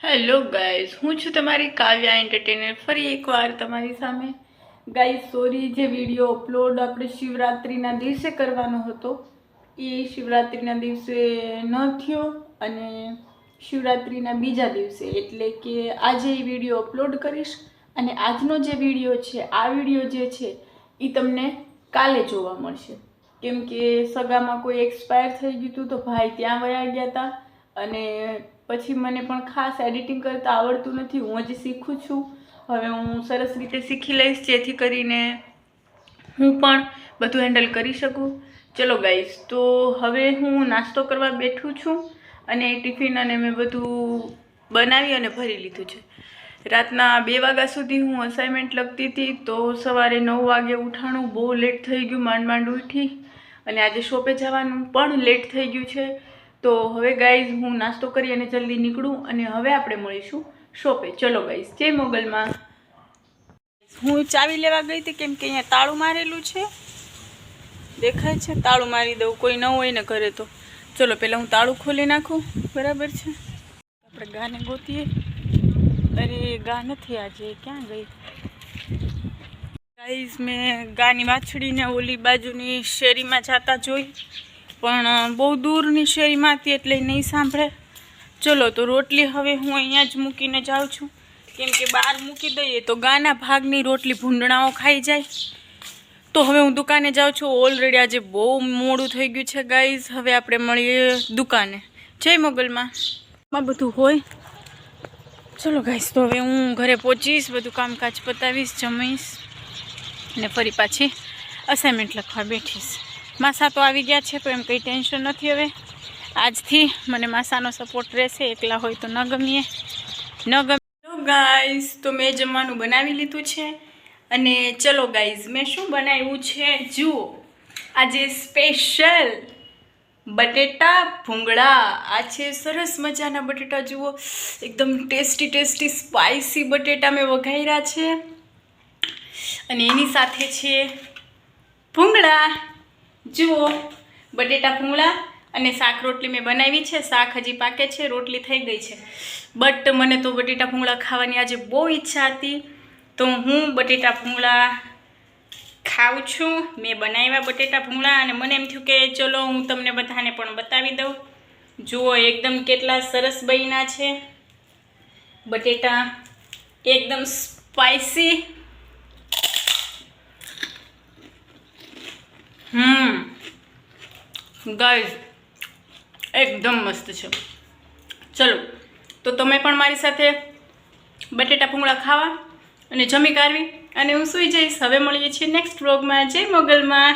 Hello guys, હું છું તમારી કાવ્યા એન્ટરટેનર ફરી એકવાર તમારી સામે. ગાઈઝ સોરી, જે વિડીયો અપલોડ આપણે શિવરાત્રિના દિવસે કરવાનો હતો એ શિવરાત્રિના દિવસે ન થયો અને શિવરાત્રિના બીજા દિવસે એટલે કે આજે એ વિડીયો અપલોડ કરીશ. અને આજનો જે વિડીયો છે, આ વિડીયો જે છે એ તમને કાલે જોવા મળશે. કેમ કે સગામાં કોઈ એક્સપાયર થઈ ગયું હતું તો ભાઈ ત્યાં વયા ગયા હતા અને પછી મને પણ ખાસ એડિટિંગ કરતાં આવડતું નથી. હું હજી શીખું છું. હવે હું સરસ રીતે શીખી લઈશ જેથી કરીને હું પણ બધું હેન્ડલ કરી શકું. ચલો ગાઈઝ, તો હવે હું નાસ્તો કરવા બેઠું છું અને ટિફિન અને મેં બધું બનાવી અને ભરી લીધું છે. રાતના 2 વાગ્યા સુધી હું અસાઇનમેન્ટ લખતી હતી તો સવારે 9 વાગે ઉઠાણું. બહુ લેટ થઈ ગયું, માંડ ઉઠી અને આજે શોપે જવાનું પણ લેટ થઈ ગયું છે. તો હવે ગાઈઝ હું નાસ્તો કરી અને જલ્દી નીકળું અને હવે આપણે મળીશું શોપે. ચલો ગાઈઝ, જય મોગલમાં. હું ચાવી લેવા ગઈ હતી કેમ કે અહીંયા તાળું મારેલું છે, દેખાય છે. તાળું મારી દઉં, કોઈ ન હોય ને ઘરે તો. ચલો પહેલાં હું તાળું ખોલી નાખું. બરાબર છે, આપણે ગાને ગોતીએ. અરે ગા નથી આજે, ક્યાં ગઈ ગાઈઝ? મેં ગાની વાછડીને ઓલી બાજુની શેરીમાં જતા જોઈ પણ બહુ દૂરની શેરીમાં હતી એટલે નહીં સાંભળે. ચલો તો રોટલી હવે હું અહીંયા જ મૂકીને જાઉં છું કેમ કે બહાર મૂકી દઈએ તો ગાના ભાગની રોટલી ભૂંડણાઓ ખાઈ જાય. તો હવે હું દુકાને જાઉં છું. ઓલરેડી આજે બહુ મોડું થઈ ગયું છે ગાઈઝ. હવે આપણે મળીએ દુકાને. જય મોગલમાં બધું હોય. ચલો ગાઈઝ, તો હવે હું ઘરે પહોંચીશ, બધું કામકાજ પતાવીશ, જમીશ અને ફરી પાછી અસાઇનમેન્ટ લખવા બેઠીશ. માસા તો આવી ગયા છે તો એમ કંઈ ટેન્શન નથી. હવે આજથી મને માસાનો સપોર્ટ રહેશે. એકલા હોય તો ન ગમીએ. ગાઈઝ, તો મેં જમવાનું બનાવી લીધું છે અને ચલો ગાઈઝ, મેં શું બનાવ્યું છે જુઓ. આજે સ્પેશિયલ બટેટા ભૂંગળા. આ છે સરસ મજાના બટેટા, જુઓ એકદમ ટેસ્ટી સ્પાઇસી બટેટા મેં વઘાર્યા છે અને એની સાથે છે ભૂંગળા. જુઓ, બટેટા ભૂંગળા અને શાક રોટલી મેં બનાવી છે. શાક હજી પાકે છે, રોટલી થઈ ગઈ છે. બટ મને તો બટેટા ભૂંગળા ખાવાની આજે બહુ ઈચ્છા હતી તો હું બટેટા ભૂંગળા ખાઉં છું. મેં બનાવ્યા બટેટા ભૂંગળા અને મને એમ થયું કે ચલો હું તમને બધાને પણ બતાવી દઉં. જુઓ એકદમ કેટલા સરસ બન્યા છે બટેટા, એકદમ સ્પાઇસી. ગાઈઝ એકદમ મસ્ત છે. ચલો તો તમે પણ મારી સાથે બટેટા ભૂંગળા ખાવા અને જમી કાઢવી અને હું સૂઈ જઈશ. હવે મળીએ છીએ નેક્સ્ટ વ્લોગમાં. જય મોગલમાં.